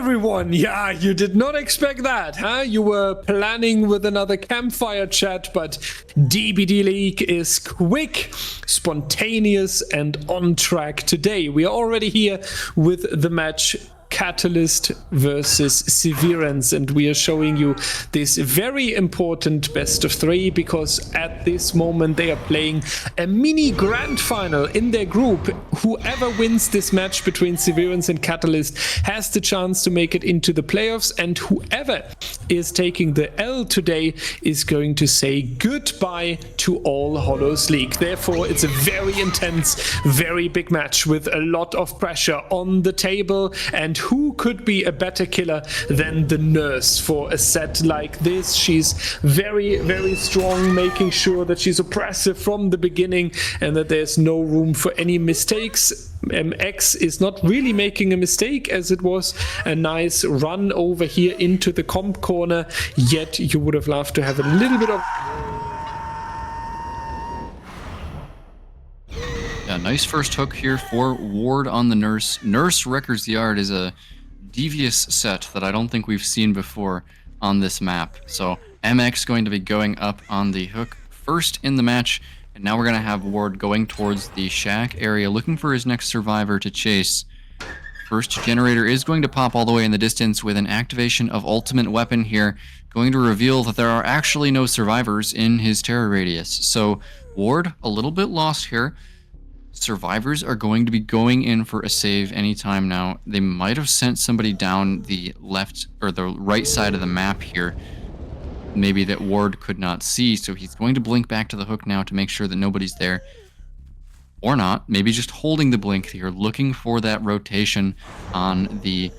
everyone. Yeah, you did not expect that, huh? You were planning with another campfire chat, but DBDLeague is quick, spontaneous, and on track today. We are already here with the match Catalyst versus Severance, and we are showing you this very important best of 3 because at this moment they are playing a mini grand final in their group. Whoever wins this match between Severance and Catalyst has the chance to make it into the playoffs, and whoever is taking the L today is going to say goodbye to all Hallows League. Therefore, it's a very intense, very big match with a lot of pressure on the table, and who could be a better killer than the Nurse for a set like this? She's very, very strong, making sure that she's oppressive from the beginning and that there's no room for any mistakes. MX is not really making a mistake, as it was a nice run over here into the comp corner, yet you would have loved to have a little bit of... Yeah, nice first hook here for Ward on the Nurse. Nurse Wrecker's Yard is a devious set that I don't think we've seen before on this map. So MX going to be going up on the hook first in the match, and now we're going to have Ward going towards the shack area, looking for his next survivor to chase. First generator is going to pop all the way in the distance with an activation of ultimate weapon here, going to reveal that there are actually no survivors in his terror radius. So Ward a little bit lost here. Survivors are going to be going in for a save anytime now. They might have sent somebody down the left or the right side of the map here, maybe that Ward could not see, so he's going to blink back to the hook now to make sure that nobody's there. Or not, maybe just holding the blink here, looking for that rotation on the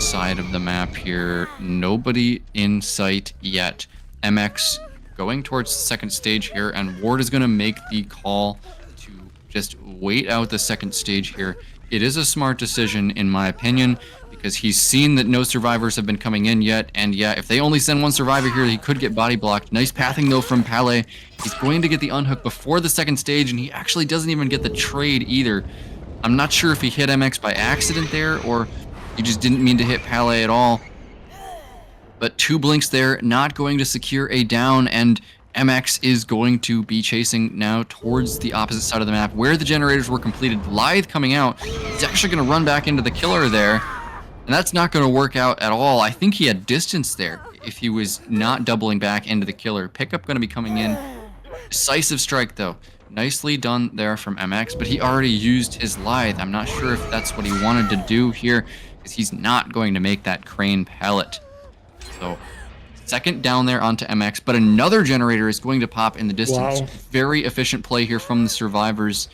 side of the map here. Nobody in sight yet. MX going towards the second stage here, and Ward is going to make the call to just wait out the second stage here. It is a smart decision, in my opinion, because he's seen that no survivors have been coming in yet, and yeah, if they only send one survivor here, he could get body blocked. Nice pathing though from Palais. He's going to get the unhook before the second stage, and he actually doesn't even get the trade either. I'm not sure if he hit MX by accident there, or he just didn't mean to hit Palais at all. But 2 blinks there, not going to secure a down, and MX is going to be chasing now towards the opposite side of the map where the generators were completed. Lithe coming out. He's actually going to run back into the killer there, and that's not going to work out at all. I think he had distance there if he was not doubling back into the killer. Pickup going to be coming in. Decisive strike though. Nicely done there from MX, but he already used his Lithe. I'm not sure if that's what he wanted to do here, because he's not going to make that crane pallet. So second down there onto MX, but another generator is going to pop in the distance. Wow. Very efficient play here from the survivors.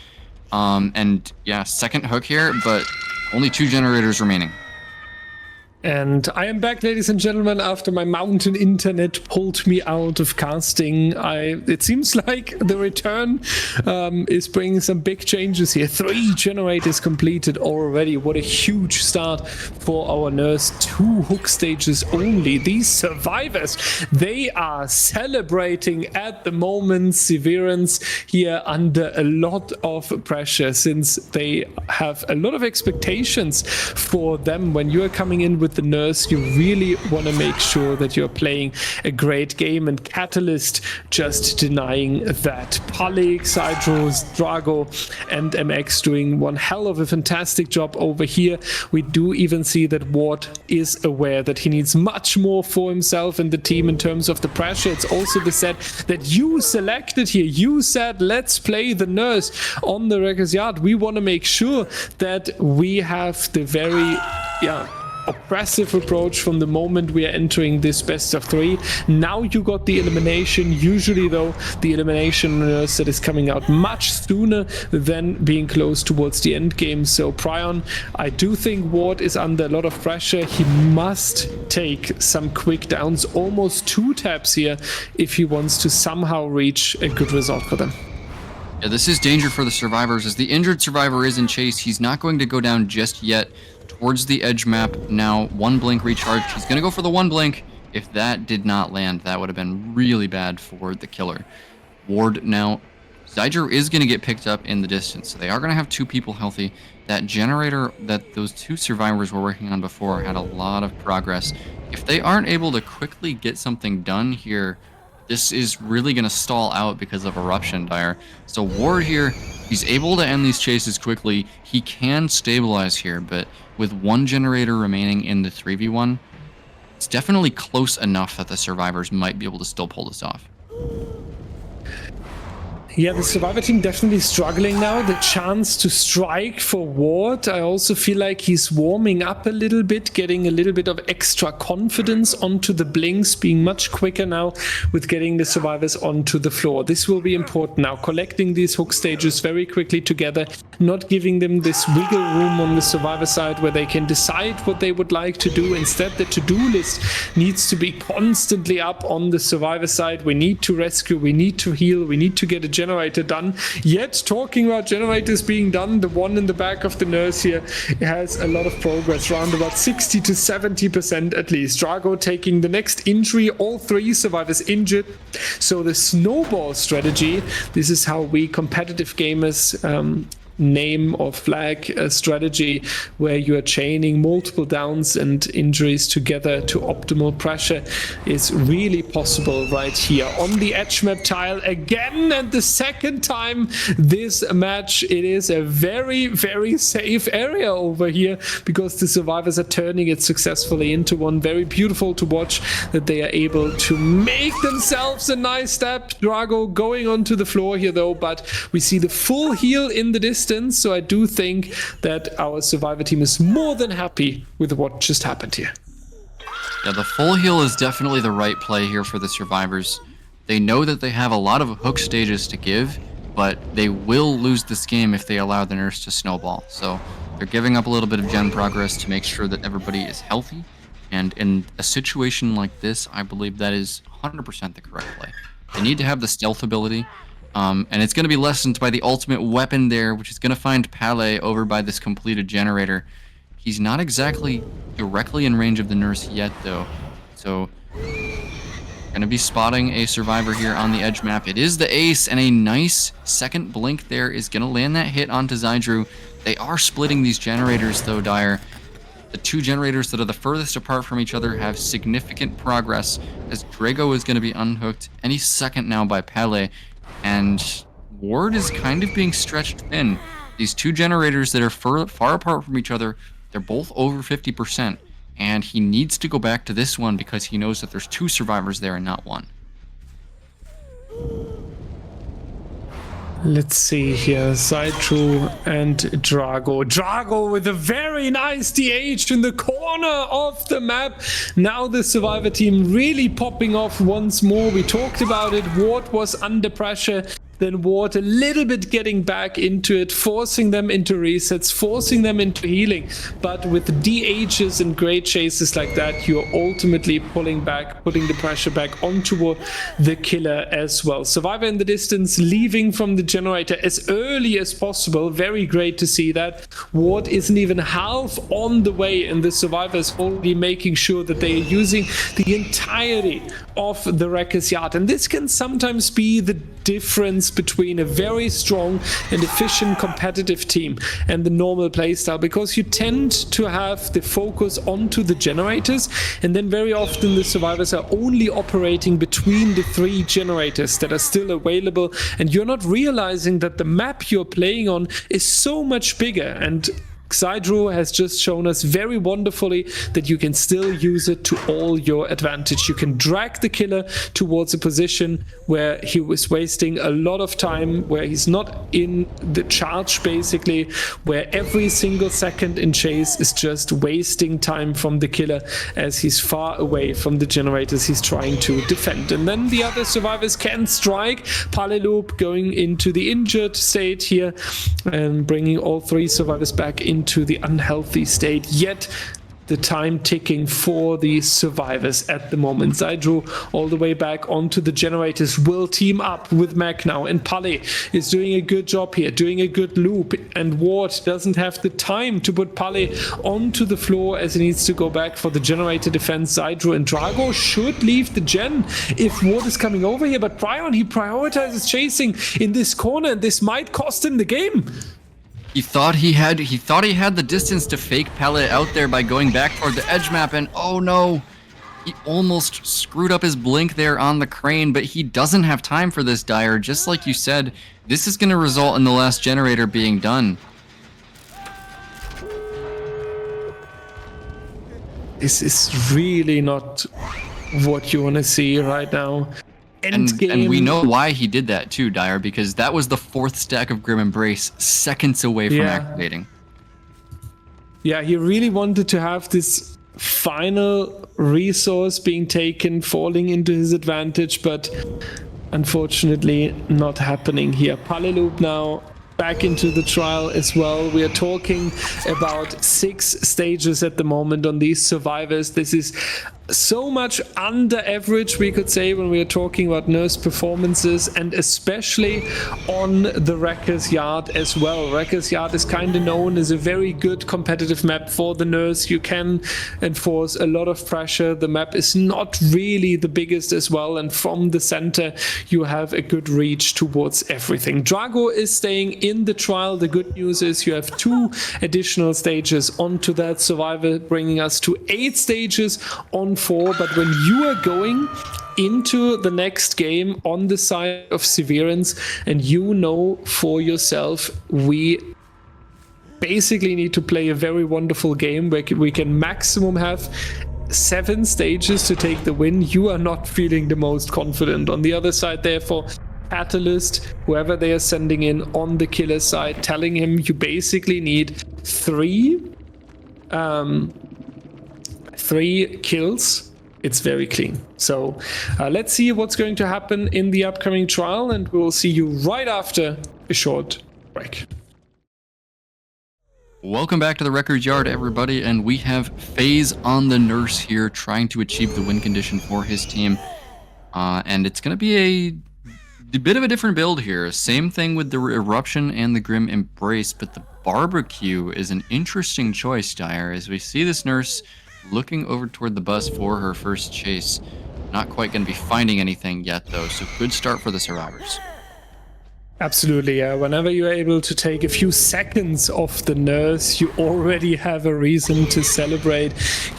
And yeah, second hook here, but only 2 generators remaining. And I am back, ladies and gentlemen, after my mountain internet pulled me out of casting. It seems like the return is bringing some big changes here. 3 generators completed already. What a huge start for our Nurse. 2 hook stages only. These survivors, they are celebrating at the moment. Severance here under a lot of pressure, since they have a lot of expectations for them. When you are coming in with the Nurse, you really want to make sure that you're playing a great game, and Catalyst just denying that. Palik, Sidros, Drago, and MX doing one hell of a fantastic job over here. We do even see that Ward is aware that he needs much more for himself and the team in terms of the pressure. It's also the set that you selected here. You said, let's play the Nurse on the Wrecker's Yard. We want to make sure that we have the very oppressive approach from the moment we are entering this best of 3. Now you got the elimination. Usually though, the elimination Nurse that is coming out much sooner than being close towards the end game. So Prion, I do think Ward is under a lot of pressure. He must take some quick downs, almost 2 taps here, if he wants to somehow reach a good result for them. Yeah, this is danger for the survivors, as the injured survivor is in chase. He's not going to go down just yet. Towards the edge map now, 1 blink recharge. He's going to go for the 1 blink. If that did not land, that would have been really bad for the killer. Ward now Zydro is going to get picked up in the distance, so they are going to have 2 people healthy. That generator that those 2 survivors were working on before had a lot of progress. If they aren't able to quickly get something done here, this is really going to stall out because of Eruption Dire. So Ward here, he's able to end these chases quickly. He can stabilize here, but with 1 generator remaining in the 3v1, it's definitely close enough that the survivors might be able to still pull this off. Yeah, the Survivor team definitely struggling now. The chance to strike for Ward. I also feel like he's warming up a little bit, getting a little bit of extra confidence onto the blinks, being much quicker now with getting the survivors onto the floor. This will be important now, collecting these hook stages very quickly together, not giving them this wiggle room on the survivor side where they can decide what they would like to do. Instead, the to-do list needs to be constantly up on the survivor side. We need to rescue, we need to heal, we need to get a generator done. Yet, talking about generators being done, the one in the back of the nurse here has a lot of progress, around about 60 to 70% at least. Drago taking the next injury, all 3 survivors injured. So the snowball strategy, this is how we competitive gamers name or flag a strategy where you are chaining multiple downs and injuries together to optimal pressure, is really possible right here on the edge map tile again. And the second time this match, it is a very, very safe area over here because the survivors are turning it successfully into one. Very beautiful to watch that they are able to make themselves a nice step. Drago going onto the floor here though, but we see the full heal in the distance. So I do think that our survivor team is more than happy with what just happened here. Yeah, the full heal is definitely the right play here for the survivors. They know that they have a lot of hook stages to give, but they will lose this game if they allow the nurse to snowball. So they're giving up a little bit of gen progress to make sure that everybody is healthy. And in a situation like this, I believe that is 100% the correct play. They need to have the stealth ability. And it's going to be lessened by the ultimate weapon there, which is going to find Palais over by this completed generator. He's not exactly directly in range of the nurse yet, though. So, going to be spotting a survivor here on the edge map. It is the ace, and a nice second blink there is going to land that hit onto Zydro. They are splitting these generators, though, Dire. The 2 generators that are the furthest apart from each other have significant progress, as Drago is going to be unhooked any second now by Palais. And Ward is kind of being stretched thin. These 2 generators that are far apart from each other, they're both over 50%. And he needs to go back to this one because he knows that there's 2 survivors there and not 1. Let's see here, Zydro and Drago. Drago with a very nice DH in the corner of the map. Now the survivor team really popping off once more. We talked about it. Ward was under pressure. Then Ward a little bit getting back into it, forcing them into resets, forcing them into healing. But with DHs and great chases like that, you're ultimately pulling back, putting the pressure back onto the killer as well. Survivor in the distance, leaving from the generator as early as possible. Very great to see that. Ward isn't even half on the way, and the survivor is already making sure that they are using the entirety of the Wrecker's Yard. And this can sometimes be the difference between a very strong and efficient competitive team and the normal playstyle, because you tend to have the focus onto the generators, and then very often the survivors are only operating between the 3 generators that are still available, and you're not realizing that the map you're playing on is so much bigger. And Zydro has just shown us very wonderfully that you can still use it to all your advantage. You can drag the killer towards a position where he was wasting a lot of time, where he's not in the charge basically, where every single second in chase is just wasting time from the killer as he's far away from the generators he's trying to defend. And then the other survivors can strike. Paleloop going into the injured state here and bringing all 3 survivors back into the unhealthy state. Yet the time ticking for the survivors at the moment. Zydro all the way back onto the generators will team up with Mac now, and Pale is doing a good job here, doing a good loop, and Ward doesn't have the time to put Pale onto the floor as he needs to go back for the generator defense. Zydro and Drago should leave the gen if Ward is coming over here, but Prion, he prioritizes chasing in this corner, and this might cost him the game. He thought he had the distance to fake Pellet out there by going back toward the edge map, and oh no, he almost screwed up his blink there on the crane, but he doesn't have time for this, Dire. Just like you said, this is going to result in the last generator being done. This is really not what you want to see right now. And we know why he did that too, Dire, because that was the 4th stack of Grim Embrace seconds away from activating. Yeah, he really wanted to have this final resource being taken, falling into his advantage, but unfortunately not happening here. Paleloop now back into the trial as well. We are talking about 6 stages at the moment on these survivors. This is so much under average, we could say, when we are talking about Nurse performances, and especially on the Wrecker's Yard as well. Wrecker's Yard is kind of known as a very good competitive map for the Nurse. You can enforce a lot of pressure. The map is not really the biggest as well, and from the center you have a good reach towards everything. Drago is staying in the trial. The good news is you have 2 additional stages onto that survivor, bringing us to 8 stages on 4. But when you are going into the next game on the side of Severance, and you know for yourself, we basically need to play a very wonderful game where we can maximum have 7 stages to take the win, you are not feeling the most confident. On the other side, therefore, Catalyst, whoever they are sending in on the killer side, telling him you basically need 3 kills. It's very clean. So let's see what's going to happen in the upcoming trial, and we'll see you right after a short break. Welcome back to the Records Yard, everybody, and we have FaZe on the Nurse here trying to achieve the win condition for his team. And it's going to be a bit of a different build here. Same thing with the Eruption and the Grim Embrace, but the Barbecue is an interesting choice, Dire, as we see this Nurse looking over toward the bus for her first chase. Not quite going to be finding anything yet, though, so good start for the survivors. Absolutely, yeah. Whenever you're able to take a few seconds off the Nurse, you already have a reason to celebrate.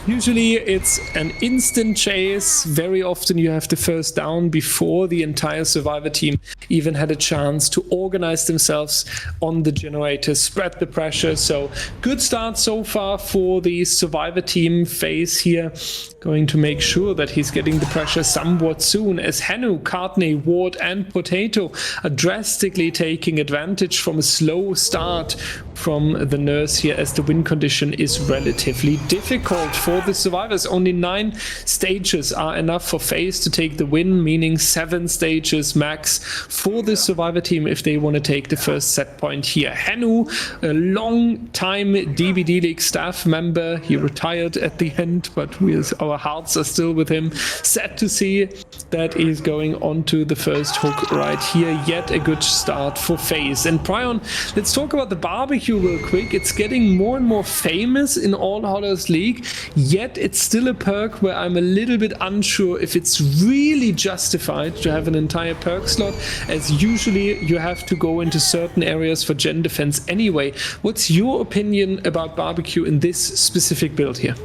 Usually it's an instant chase. Very often you have the first down before the entire survivor team even had a chance to organize themselves on the generator, spread the pressure. So good start so far for the survivor team. FaZe here going to make sure that he's getting the pressure somewhat soon, as Hanu, Cartney, Ward and Potato are drastically taking advantage from a slow start from the Nurse here, as the win condition is relatively difficult for the survivors. Only 9 stages are enough for FaZe to take the win, meaning 7 stages max for the survivor team if they want to take the first set point here. Hanu, a long time DBDLeague staff member, he retired at the end, but our hearts are still with him. Sad to see that he's going on to the first hook right here. Yet a good start for FaZe. And Prion, let's talk about the Barbecue real quick. It's getting more and more famous in all Hallows League, yet it's still a perk where I'm a little bit unsure if it's really justified to have an entire perk slot, as usually you have to go into certain areas for gen defense anyway. What's your opinion about Barbecue in this specific build here?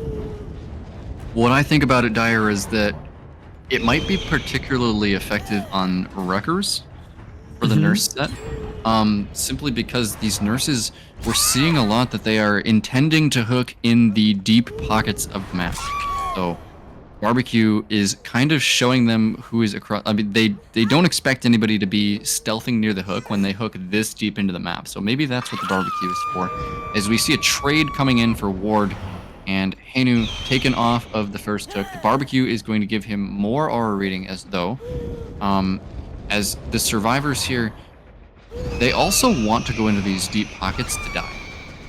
What I think about it, Dire, is that it might be particularly effective on Wreckers for the Nurse set, simply because these Nurses, we're seeing a lot that they are intending to hook in the deep pockets of the map. So Barbecue is kind of showing them who is across. I mean, they don't expect anybody to be stealthing near the hook when they hook this deep into the map. So maybe that's what the Barbecue is for. As we see a trade coming in for Ward, and Hanu taken off of the first hook. The Barbecue is going to give him more aura reading, as though, as the survivors here, they also want to go into these deep pockets to die.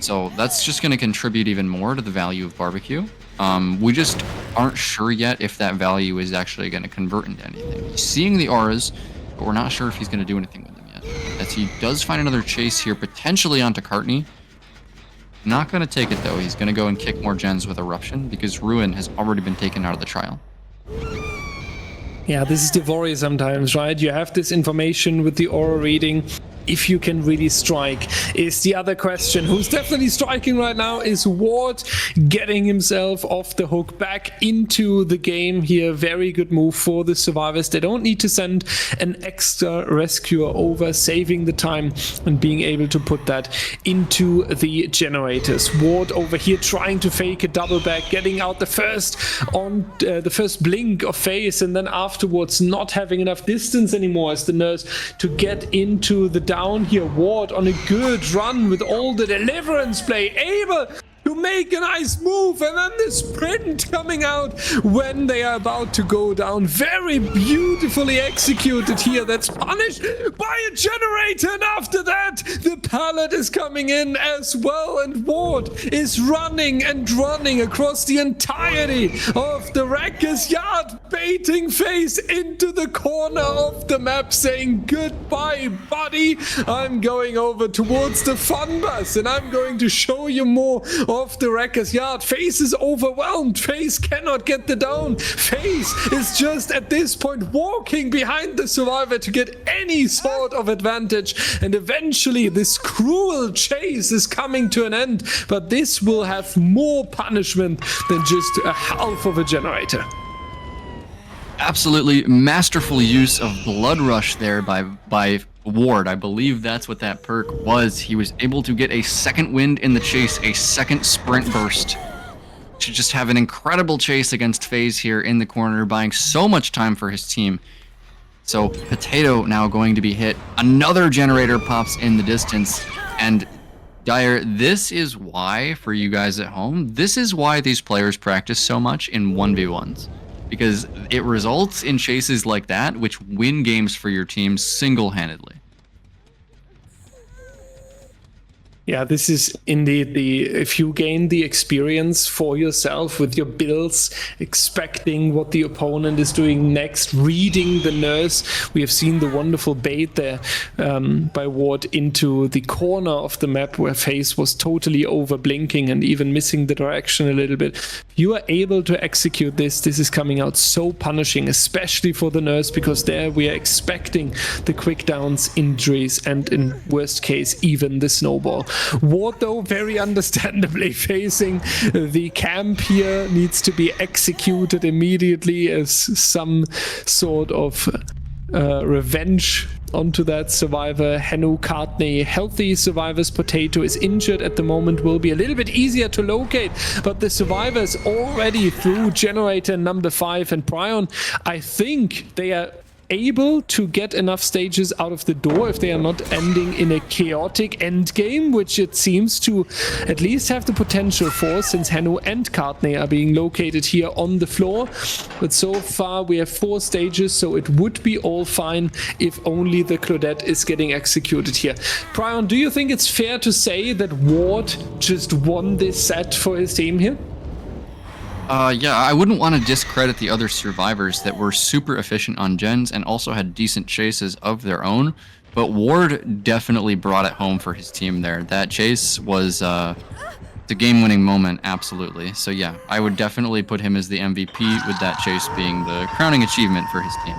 So that's just going to contribute even more to the value of barbecue. We just aren't sure yet if that value is actually going to convert into anything. He's seeing the auras, but we're not sure if he's going to do anything with them yet. As he does find another chase here, potentially onto Cartney. Not going to take it though. He's going to go and kick more gens with Eruption because Ruin has already been taken out of the trial. Yeah, this is the worry sometimes, right? You have this information with the aura reading. If you can really strike is the other question. Who's definitely striking right now is Ward, getting himself off the hook back into the game here. Very good move for the survivors. They don't need to send an extra rescuer over, saving the time and being able to put that into the generators. Ward over here trying to fake a double back, getting out the first on the first blink of phase, and then afterwards not having enough distance anymore as the nurse to get into the down here. Ward on a good run with all the deliverance play, able to make a nice move, and then the sprint coming out when they are about to go down. Very beautifully executed here. That's punished by a generator, and after that the pallet is coming in as well, and Ward is running and running across the entirety of the Wrecker's Yard, baiting face into the corner of the map, saying goodbye buddy, I'm going over towards the fun bus and I'm going to show you more of the Wrecker's Yard. FaZe is overwhelmed. FaZe cannot get the down. FaZe is just at this point walking behind the survivor to get any sort of advantage, and eventually this cruel chase is coming to an end, but this will have more punishment than just a half of a generator. Absolutely masterful use of Blood Rush there by Ward. I believe that's what that perk was. He was able to get a second wind in the chase, a second sprint burst, to just have an incredible chase against FaZe here in the corner, buying so much time for his team. So Potato now going to be hit. Another generator pops in the distance, and Dire, this is why, for you guys at home, this is why these players practice so much in 1v1s. Because it results in chases like that, which win games for your team single-handedly. Yeah, this is indeed if you gain the experience for yourself with your builds, expecting what the opponent is doing next, reading the nurse. We have seen the wonderful bait there by Ward into the corner of the map where FaZe was totally over blinking and even missing the direction a little bit. You are able to execute this. This is coming out so punishing, especially for the nurse, because there we are expecting the quick downs, injuries, and in worst case, even the snowball. Ward, though, very understandably facing the camp here, needs to be executed immediately as some sort of revenge onto that survivor. Henu, Cartney, healthy survivors. Potato is injured at the moment, will be a little bit easier to locate, but the survivors already through generator number 5 and Prion, I think they are able to get enough stages out of the door if they are not ending in a chaotic end game, which it seems to at least have the potential for, since Henu and Cartney are being located here on the floor. But so far we have 4 stages, so it would be all fine if only the Claudette is getting executed here. Prion, do you think it's fair to say that Ward just won this set for his team here? Yeah, I wouldn't want to discredit the other survivors that were super efficient on gens and also had decent chases of their own, but Ward definitely brought it home for his team there. That chase was the game-winning moment, absolutely. So yeah, I would definitely put him as the MVP, with that chase being the crowning achievement for his team.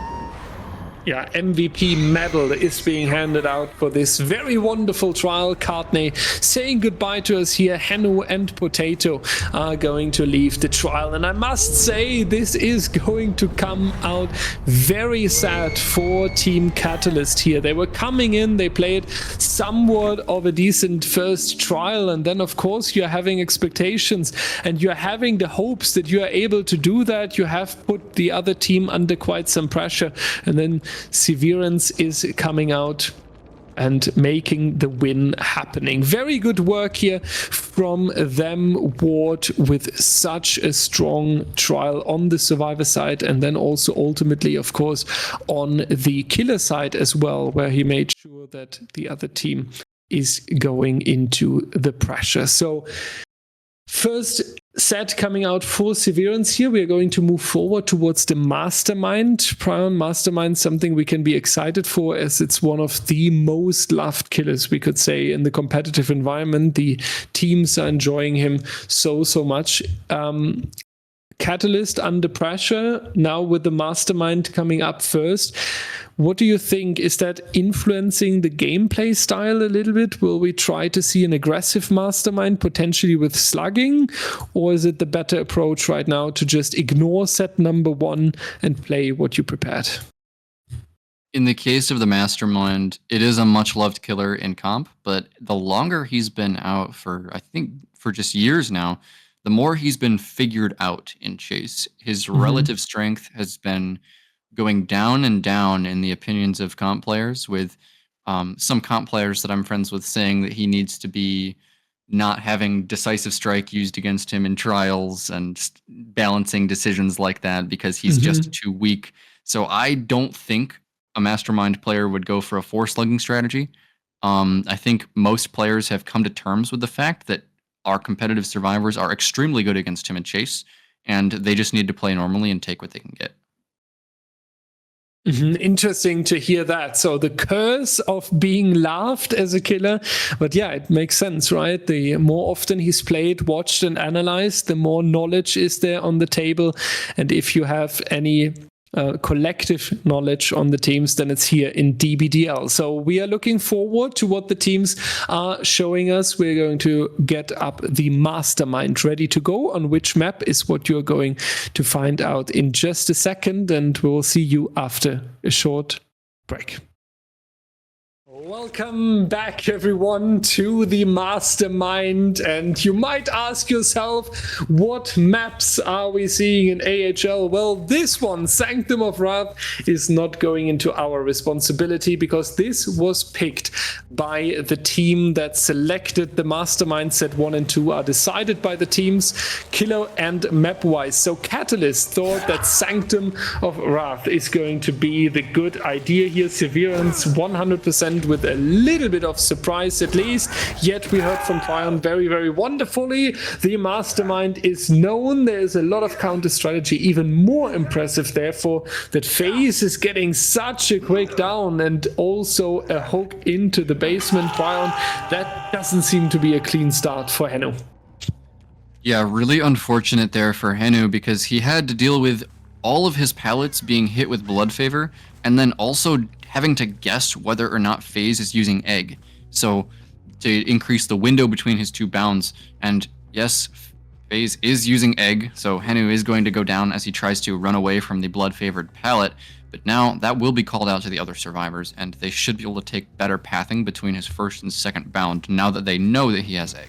Yeah, MVP medal is being handed out for this very wonderful trial. Cartney saying goodbye to us here. Henu and Potato are going to leave the trial, and I must say this is going to come out very sad for Team Catalyst here. They were coming in, they played somewhat of a decent first trial, and then of course you're having expectations and you're having the hopes that you are able to do that. You have put the other team under quite some pressure, and then Severance is coming out and making the win happening. Very good work here from them. Ward with such a strong trial on the survivor side, and then also ultimately, of course, on the killer side as well, where he made sure that the other team is going into the pressure. So first set coming out for Severance here. We are going to move forward towards the Mastermind. Prion Mastermind, something we can be excited for, as it's one of the most loved killers, we could say, in the competitive environment. The teams are enjoying him so much. Catalyst under pressure now with the Mastermind coming up first. What do you think? Is that influencing the gameplay style a little bit? Will we try to see an aggressive Mastermind potentially with slugging? Or is it the better approach right now to just ignore set number 1 and play what you prepared? In the case of the Mastermind, it is a much loved killer in comp, but the longer he's been out for, I think, for just years now, the more he's been figured out in Chase. His relative strength has been going down and down in the opinions of comp players, with some comp players that I'm friends with saying that he needs to be not having decisive strike used against him in trials and balancing decisions like that because he's just too weak. So I don't think a Mastermind player would go for a 4 slugging strategy. I think most players have come to terms with the fact that our competitive survivors are extremely good against him in Chase, and they just need to play normally and take what they can get. Interesting to hear that. So the curse of being loved as a killer, but yeah, it makes sense, right? The more often he's played, watched, and analyzed, the more knowledge is there on the table. And if you have any collective knowledge on the teams, then it's here in DBDL. So we are looking forward to what the teams are showing us. We're going to get up the Mastermind ready to go. On which map is what you're going to find out in just a second, and we'll see you after a short break. Welcome back, everyone, to the Mastermind. And you might ask yourself, what maps are we seeing in AHL? Well, this one, Sanctum of Wrath, is not going into our responsibility because this was picked by the team that selected the Mastermind. Set 1 and 2 are decided by the teams, killer and map-wise. So Catalyst thought that Sanctum of Wrath is going to be the good idea here. Severance 100% with a little bit of surprise at least. Yet we heard from Prion very wonderfully. The Mastermind is known. There's a lot of counter strategy. Even more impressive, therefore, that FaZe is getting such a quick down and also a hook into the basement. Prion, that doesn't seem to be a clean start for Henno. Yeah, really unfortunate there for Henno, because he had to deal with all of his pallets being hit with Blood Favor, and then also having to guess whether or not FaZe is using Egg. So to increase the window between his 2 bounds. And yes, FaZe is using Egg, so Henno is going to go down as he tries to run away from the blood-favored pallet. But now that will be called out to the other survivors, and they should be able to take better pathing between his 1st and 2nd bound now that they know that he has Egg.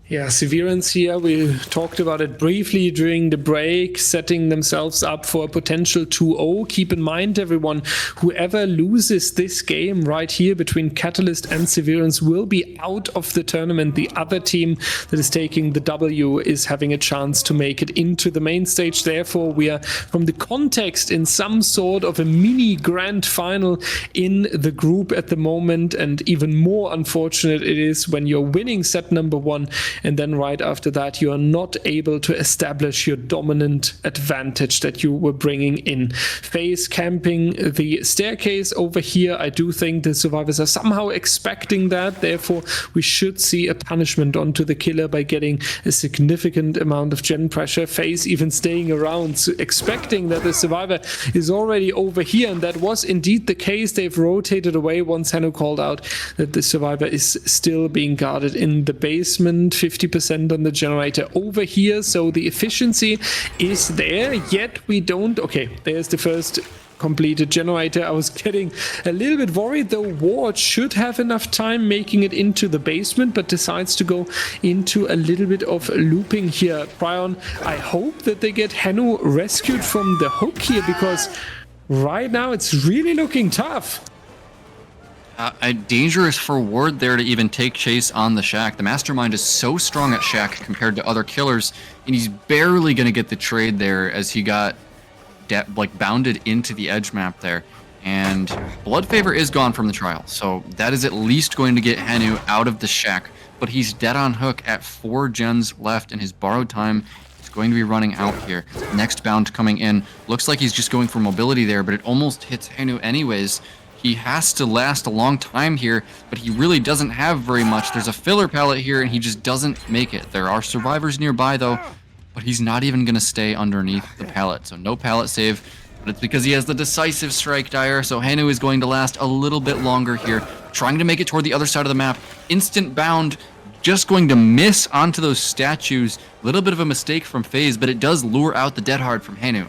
Yeah, Severance here, we talked about it briefly during the break, setting themselves up for a potential 2-0. Keep in mind, everyone, whoever loses this game right here between Catalyst and Severance will be out of the tournament. The other team that is taking the W is having a chance to make it into the main stage. Therefore, we are, from the context, in some sort of a mini grand final in the group at the moment. And even more unfortunate it is when you're winning set number 1 and then right after that you are not able to establish your dominant advantage that you were bringing in. FaZe camping the staircase over here. I do think the survivors are somehow expecting that, therefore we should see a punishment onto the killer by getting a significant amount of gen pressure. FaZe even staying around, so expecting that the survivor is already over here, and that was indeed the case. They've rotated away once Henno called out that the survivor is still being guarded in the basement. 50% on the generator over here, so the efficiency is there, yet we don't. Okay, there's the first completed generator. I was getting a little bit worried though. Ward should have enough time making it into the basement, but decides to go into a little bit of looping here. Prion, I hope that they get Henno rescued from the hook here, because right now it's really looking tough. Dangerous for Ward there to even take chase on the Shack. The Mastermind is so strong at Shack compared to other killers, and he's barely going to get the trade there as he got bounded into the edge map there. And Blood Favor is gone from the trial, so that is at least going to get Henu out of the shack. But he's dead on hook at 4 gens left, and his borrowed time is going to be running out here. Next bound coming in. Looks like he's just going for mobility there, but it almost hits Henu anyways. He has to last a long time here, but he really doesn't have very much. There's a filler pallet here, and he just doesn't make it. There are survivors nearby, though, but he's not even going to stay underneath the pallet. So no pallet save, but it's because he has the decisive strike dire. So Henu is going to last a little bit longer here, trying to make it toward the other side of the map. Instant bound, just going to miss onto those statues. A little bit of a mistake from FaZe, but it does lure out the dead hard from Henu.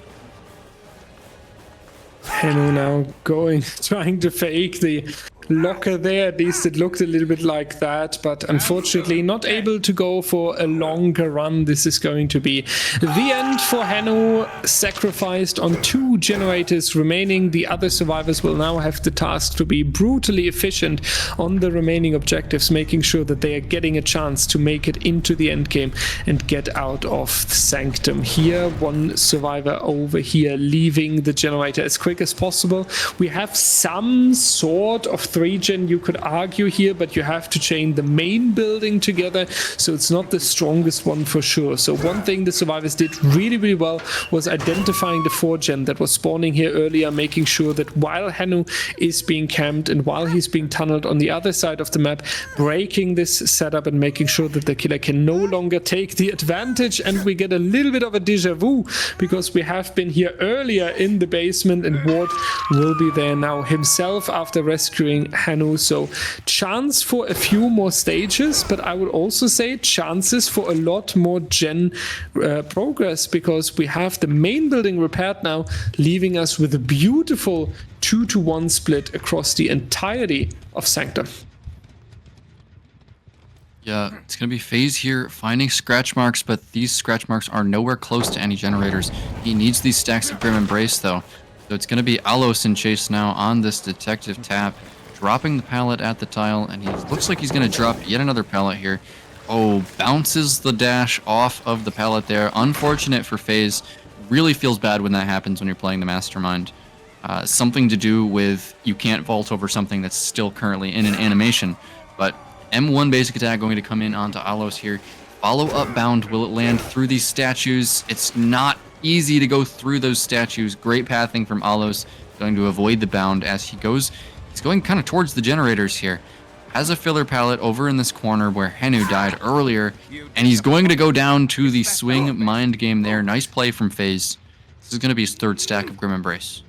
Henu now trying to fake the locker there. At least it looked a little bit like that, but unfortunately not able to go for a longer run. This is going to be the end for Henu, sacrificed on 2 generators remaining. The other survivors will now have the task to be brutally efficient on the remaining objectives, making sure that they are getting a chance to make it into the end game and get out of the Sanctum. Here, 1 survivor over here leaving the generator as quick as possible. We have some sort of 3-gen, you could argue here, but you have to chain the main building together, so it's not the strongest one for sure. So one thing the survivors did really, really well was identifying the 4-gen that was spawning here earlier, making sure that while Henu is being camped and while he's being tunneled on the other side of the map, breaking this setup and making sure that the killer can no longer take the advantage. And we get a little bit of a deja vu because we have been here earlier in the basement, and Ward will be there now himself after rescuing Henu. So chance for a few more stages, but I would also say chances for a lot more gen progress, because we have the main building repaired now, leaving us with a beautiful 2-to-1 split across the entirety of Sanctum. Yeah, it's going to be FaZe here finding scratch marks, but these scratch marks are nowhere close to any generators. He needs these stacks of Grim Embrace, though. So it's going to be Hallows in chase now on this detective tap, dropping the pallet at the tile, and he looks like he's going to drop yet another pallet here. Oh, bounces the dash off of the pallet there. Unfortunate for FaZe. Really feels bad when that happens when you're playing the Mastermind. Something to do with you can't vault over something that's still currently in an animation. But M1 basic attack going to come in onto Hallows here. Follow-up bound, will it land through these statues? It's not easy to go through those statues. Great pathing from Hallows, going to avoid the bound as he goes. He's going kind of towards the generators here. Has a filler pallet over in this corner where Henu died earlier, and he's going to go down to the swing mind game there. Nice play from FaZe. This is going to be his 3rd stack of Grim Embrace.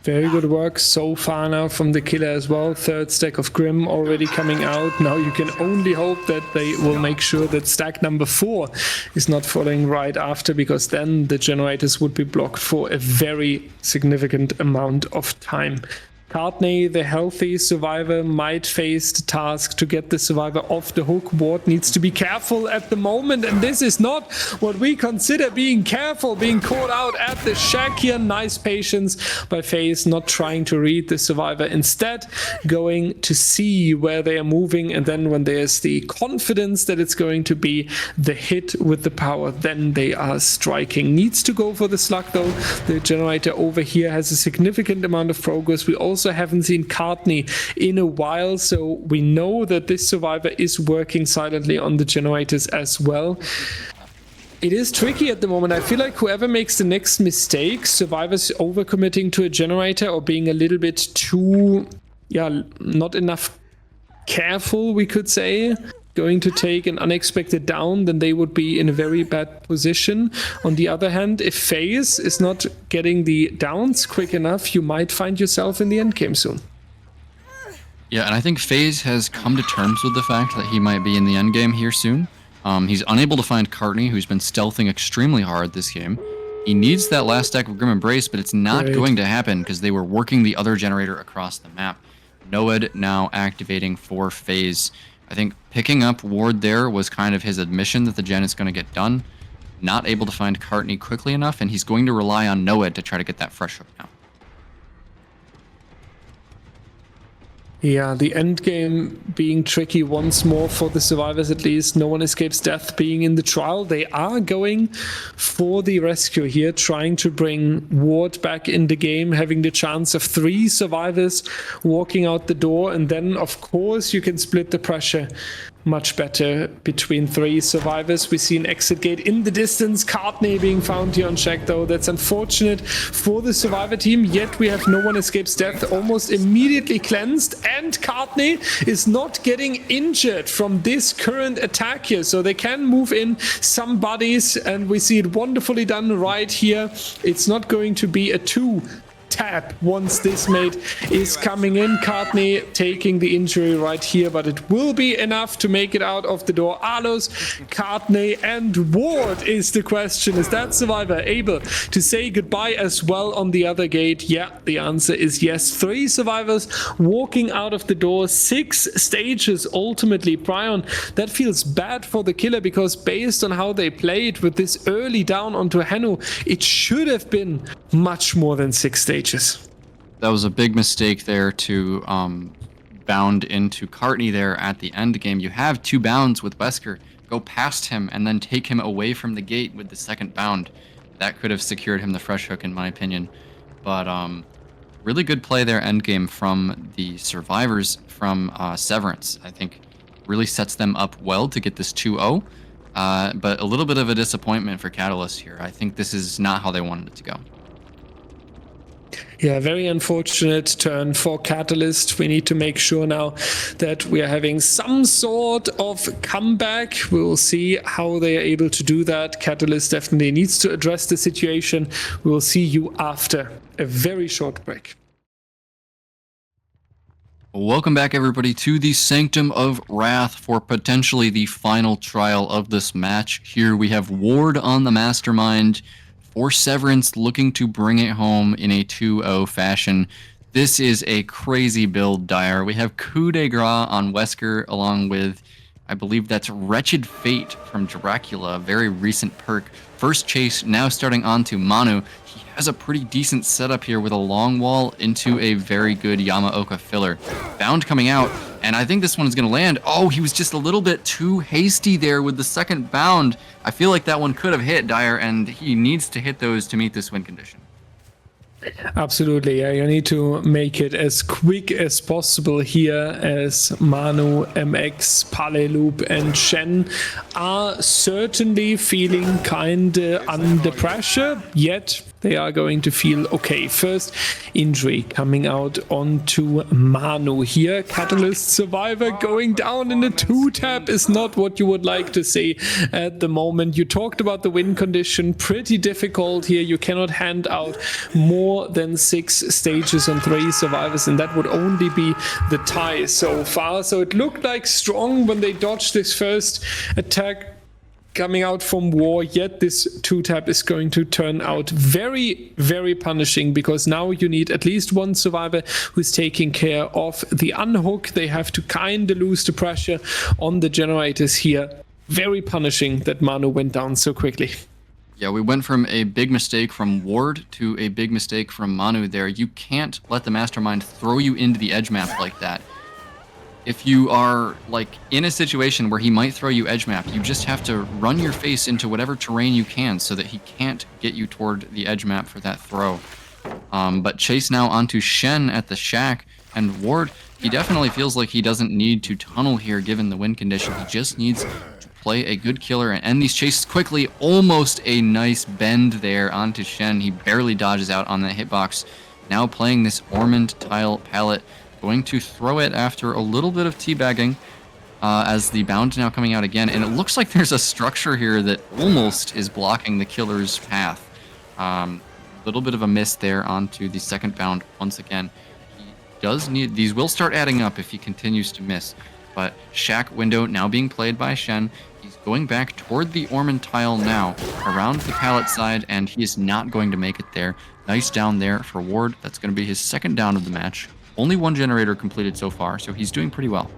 Very good work so far now from the killer as well. 3rd stack of Grim already coming out. Now you can only hope that they will make sure that stack number 4 is not following right after, because then the generators would be blocked for a very significant amount of time. Courtney, the healthy survivor, might face the task to get the survivor off the hook. Ward needs to be careful at the moment, and this is not what we consider being careful, being caught out at the shack here. Nice patience by FaZe, not trying to read the survivor, instead going to see where they are moving, and then when there's the confidence that it's going to be the hit with the power, then they are striking. Needs to go for the slug though. The generator over here has a significant amount of progress. We also haven't seen Courtney in a while, so we know that this survivor is working silently on the generators as well. It is tricky at the moment. I feel like whoever makes the next mistake, survivors overcommitting to a generator or being a little bit too, not enough careful, we could say, going to take an unexpected down, then they would be in a very bad position. On the other hand, if FaZe is not getting the downs quick enough, you might find yourself in the endgame soon. Yeah, and I think FaZe has come to terms with the fact that he might be in the endgame here soon. He's unable to find Courtney, who's been stealthing extremely hard this game. He needs that last stack of Grim Embrace, but it's not going to happen because they were working the other generator across the map. Noed now activating for FaZe. I think picking up Ward there was kind of his admission that the gen is going to get done. Not able to find Courtney quickly enough, and he's going to rely on Noed to try to get that fresh hook now. Yeah, the end game being tricky once more for the survivors at least. No one escapes death being in the trial. They are going for the rescue here, trying to bring Ward back in the game, having the chance of 3 survivors walking out the door. And then, of course, you can split the pressure much better between 3 survivors. We see an exit gate in the distance. Courtney being found here on check, though. That's unfortunate for the survivor team. Yet we have no one escapes death, almost immediately cleansed. And Courtney is not getting injured from this current attack here. So they can move in some bodies, and we see it wonderfully done right here. It's not going to be a 2-tap once this mate is coming in. Courtney taking the injury right here, but it will be enough to make it out of the door. Hallows, Courtney, and Ward is the question. Is that survivor able to say goodbye as well on the other gate? Yeah, the answer is yes. 3 survivors walking out of the door, 6 stages ultimately. Prion, that feels bad for the killer, because based on how they played with this early down onto Hanu, it should have been much more than 6 stages. That was a big mistake there to bound into Courtney there at the end game. You have 2 bounds with Wesker. Go past him and then take him away from the gate with the second bound. That could have secured him the fresh hook, in my opinion. But really good play there end game from the survivors from Severance. I think really sets them up well to get this 2-0. But a little bit of a disappointment for Catalyst here. I think this is not how they wanted it to go. Yeah, very unfortunate turn for Catalyst. We need to make sure now that we are having some sort of comeback. We will see how they are able to do that. Catalyst definitely needs to address the situation. We will see you after a very short break. Welcome back, everybody, to the Sanctum of Wrath for potentially the final trial of this match. Here we have Ward on the Mastermind for Severance, looking to bring it home in a 2-0 fashion. This is a crazy build, Dire. We have Coup de Grace on Wesker, along with, I believe that's Wretched Fate from Dracula, a very recent perk. First chase now starting on to Manu. He has a pretty decent setup here with a long wall into a very good Yamaoka filler. Bound coming out, and I think this one is going to land. Oh, he was just a little bit too hasty there with the second bound. I feel like that one could have hit Dire, and he needs to hit those to meet this win condition. Absolutely, yeah. You need to make it as quick as possible here, as Manu, MX, Paleloop, and Shen are certainly feeling kinda under pressure, yet they are going to feel okay. First injury coming out onto Manu here. Catalyst survivor going down in a 2-tap is not what you would like to see at the moment. You talked about the win condition, pretty difficult here. You cannot hand out more than 6 stages on 3 survivors, and that would only be the tie so far. So it looked like strong when they dodged this first attack coming out from War, yet this 2-tap is going to turn out very, very punishing, because now you need at least 1 survivor who's taking care of the unhook. They have to kind of lose the pressure on the generators here. Very punishing that Manu went down so quickly. Yeah, we went from a big mistake from Ward to a big mistake from Manu there. You can't let the Mastermind throw you into the edge map like that. If you are like in a situation where he might throw you edge map, you just have to run your face into whatever terrain you can so that he can't get you toward the edge map for that throw. But chase now onto Shen at the shack, and Ward, he definitely feels like he doesn't need to tunnel here given the win condition. He just needs to play a good killer and end these chases quickly. Almost a nice bend there onto Shen. He barely dodges out on that hitbox. Now playing this Ormond tile palette. Going to throw it after a little bit of teabagging as the bound now coming out again. And it looks like there's a structure here that almost is blocking the killer's path. Little bit of a miss there onto the second bound once again. He does need, these will start adding up if he continues to miss. But Shack window now being played by Shen. He's going back toward the Ormond tile now, around the pallet side, and he is not going to make it there. Nice down there for Ward. That's going to be his second down of the match. Only 1 generator completed so far, so he's doing pretty well.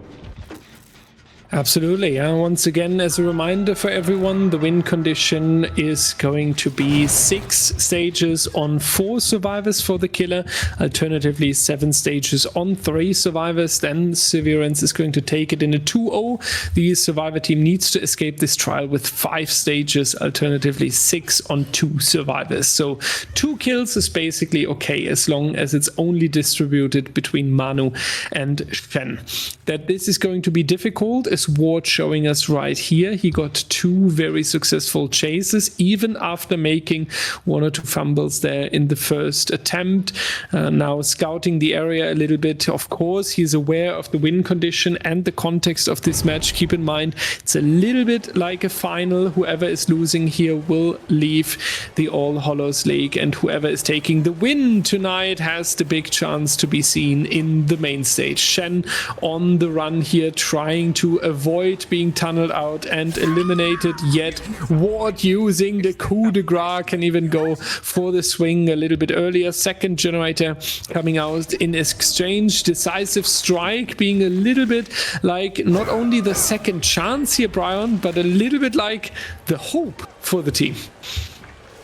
Absolutely. Once again, as a reminder for everyone, the win condition is going to be 6 stages on 4 survivors for the killer, alternatively 7 stages on 3 survivors. Then Severance is going to take it in a 2-0. The survivor team needs to escape this trial with 5 stages, alternatively 6 on 2 survivors. So 2 kills is basically okay as long as it's only distributed between Manu and Shen. That this is going to be difficult is Ward showing us right here. He got 2 very successful chases, even after making 1 or 2 fumbles there in the first attempt. Now scouting the area a little bit. Of course, he's aware of the win condition and the context of this match. Keep in mind, it's a little bit like a final. Whoever is losing here will leave the All Hallows League, and whoever is taking the win tonight has the big chance to be seen in the main stage. Shen on the run here, trying to avoid being tunneled out and eliminated, yet Ward using the coup de grace can even go for the swing a little bit earlier. Second generator coming out in exchange. Decisive strike being a little bit like not only the second chance here, Prion, but a little bit like the hope for the team.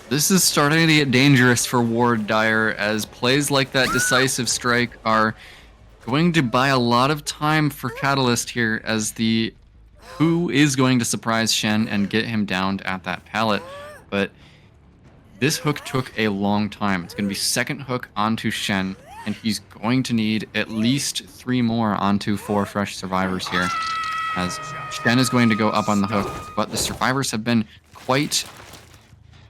This is starting to get dangerous for Ward Dyer, as plays like that decisive strike are going to buy a lot of time for Catalyst here, as the Who is going to surprise Shen and get him downed at that pallet. But this hook took a long time. It's going to be second hook onto Shen, and he's going to need at least 3 more onto 4 fresh survivors here, as Shen is going to go up on the hook. But the survivors have been quite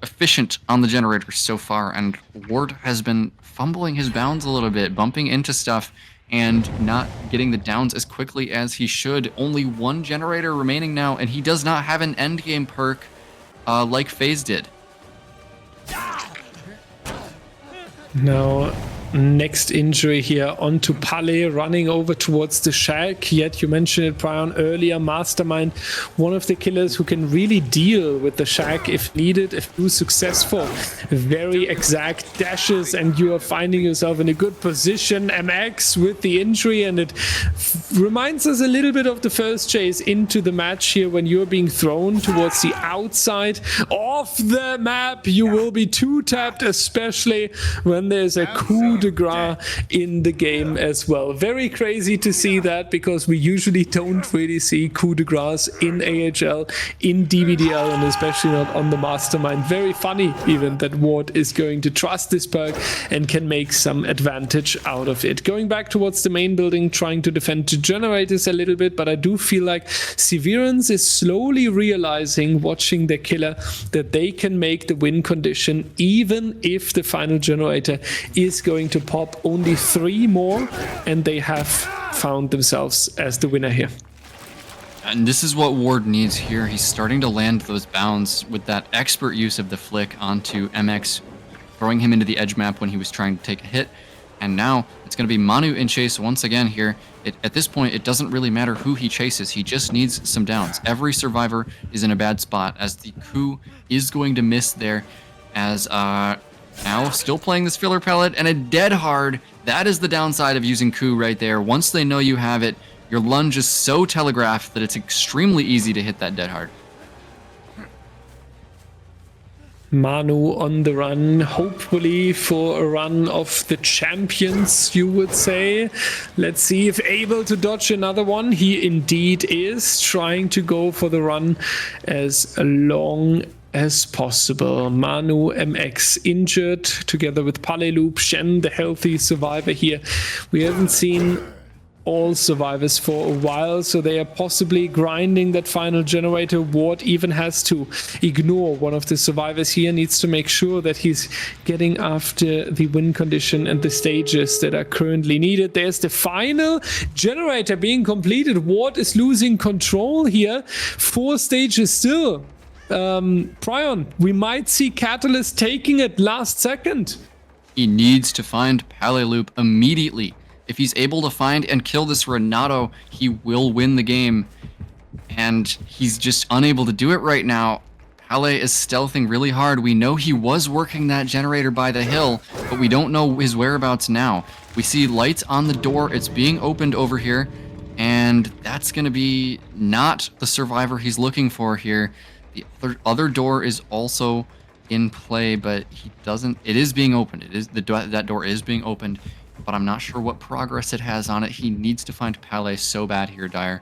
efficient on the generators so far, and Ward has been fumbling his bounds a little bit, bumping into stuff and not getting the downs as quickly as he should. Only 1 generator remaining now, and he does not have an endgame perk like FaZe did. Now, next injury here onto Pale, running over towards the shack. Yet you mentioned it, Prion, earlier. Mastermind, one of the killers who can really deal with the shack if needed, if too successful. Very exact dashes, and you are finding yourself in a good position. MX with the injury, and it reminds us a little bit of the first chase into the match here, when you're being thrown towards the outside of the map. You will be 2-tapped, especially when there's a coup de grace in the game as well. Very crazy to see that, because we usually don't really see coup de grace in AHL, in DBDL, and especially not on the Mastermind. Very funny even that Ward is going to trust this perk and can make some advantage out of it. Going back towards the main building, trying to defend the generators a little bit, but I do feel like Severance is slowly realizing, watching their killer, that they can make the win condition even if the final generator is going to pop only 3 more, and they have found themselves as the winner here. And this is what Ward needs here. He's starting to land those bounds with that expert use of the flick onto MX, throwing him into the edge map when he was trying to take a hit. And now it's going to be Manu in chase once again here. At this point, it doesn't really matter who he chases. He just needs some downs. Every survivor is in a bad spot, as the coup is going to miss there, as now still playing this filler pellet and a dead hard. That is the downside of using coup right there. Once they know you have it, your lunge is so telegraphed that it's extremely easy to hit that dead hard. Manu on the run, hopefully for a run of the champions, you would say. Let's see if able to dodge another one. He indeed is, trying to go for the run as long as possible. Manu MX injured, together with Paleloop. Shen, the healthy survivor here. We haven't seen all survivors for a while, so they are possibly grinding that final generator. Ward even has to ignore one of the survivors here, needs to make sure that he's getting after the win condition and the stages that are currently needed. There's the final generator being completed. Ward is losing control here. 4 stages still. Prion, we might see Catalyst taking it last second. He needs to find Paleloop immediately. If he's able to find and kill this Renato, he will win the game. And he's just unable to do it right now. Pale is stealthing really hard. We know he was working that generator by the hill, but we don't know his whereabouts now. We see lights on the door. It's being opened over here. And that's going to be not the survivor he's looking for here. The other door is also in play, but he doesn't. It is being opened. It is that door is being opened, but I'm not sure what progress it has on it. He needs to find Palais so bad here, Dire.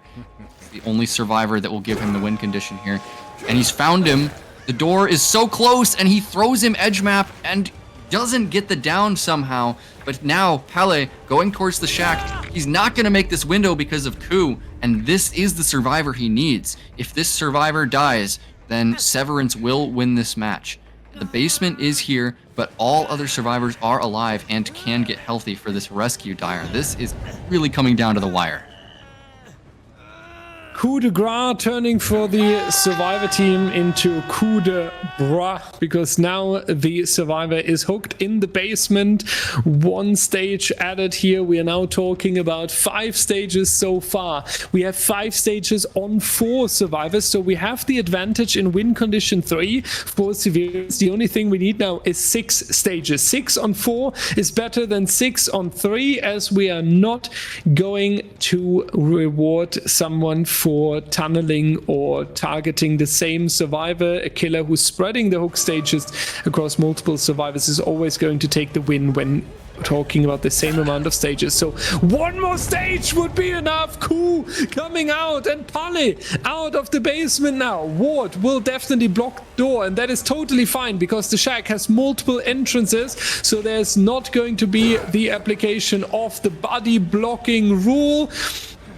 The only survivor that will give him the win condition here, and he's found him. The door is so close, and he throws him edge map and doesn't get the down somehow. But now Palais going towards the shack. He's not going to make this window because of Ku, and this is the survivor he needs. If this survivor dies, then Severance will win this match. The basement is here, but all other survivors are alive and can get healthy for this rescue, Dire. This is really coming down to the wire. Coup de grace turning for the survivor team into coup de bras, because now the survivor is hooked in the basement. One stage added here. We are now talking about 5 stages so far. We have 5 stages on 4 survivors, so we have the advantage in win condition 3 for Severance. The only thing we need now is 6 stages. 6 on 4 is better than 6 on 3, as we are not going to reward someone for tunneling or targeting the same survivor. A killer who's spreading the hook stages across multiple survivors is always going to take the win when talking about the same amount of stages. So one more stage would be enough. Ku coming out and Palais out of the basement now. Ward will definitely block the door, and that is totally fine because the shack has multiple entrances, so there's not going to be the application of the body blocking rule.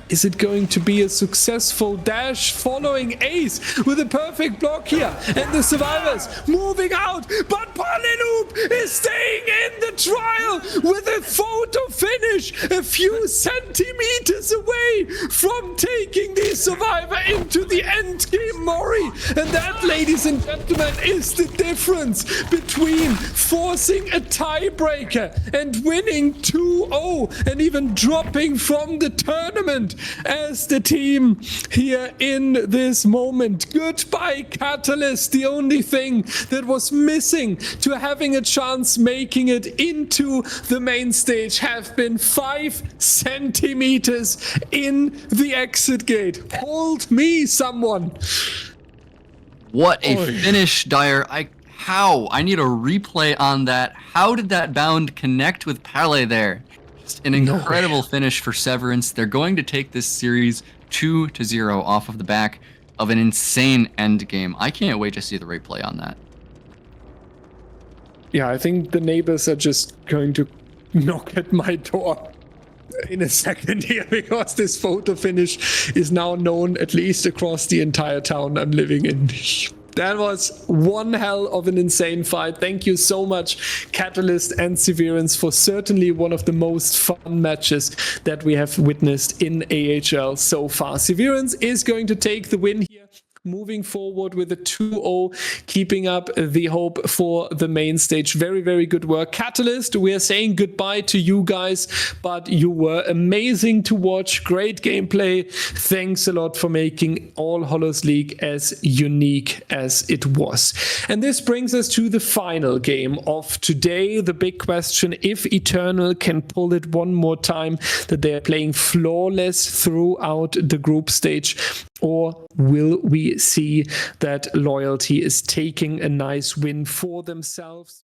Is it going to be a successful dash following Ace with a perfect block here? And the survivors moving out, but Palinoop is staying in the trial with a photo finish a few centimeters away from taking the survivor into the end game, Mori. And that, ladies and gentlemen, is the difference between forcing a tiebreaker and winning 2-0 and even dropping from the tournament as the team here in this moment. Goodbye, Catalyst. The only thing that was missing to having a chance making it into the main stage have been 5 centimeters in the exit gate. Hold me, someone. What a finish, Dire. How? I need a replay on that. How did that bound connect with Palais there? An incredible finish for Severance. They're going to take this series 2-0 off of the back of an insane end game. I can't wait to see the replay on that. Yeah, I think the neighbors are just going to knock at my door in a second here, because this photo finish is now known at least across the entire town I'm living in. That was one hell of an insane fight. Thank you so much, Catalyst and Severance, for certainly one of the most fun matches that we have witnessed in AHL so far. Severance is going to take the win here, moving forward with a 2-0, keeping up the hope for the main stage. Very, very good work. Catalyst, we are saying goodbye to you guys, but you were amazing to watch. Great gameplay. Thanks a lot for making all Hallows League as unique as it was. And this brings us to the final game of today. The big question, if Eternal can pull it one more time, that they are playing flawless throughout the group stage, or will we see that Loyalty is taking a nice win for themselves?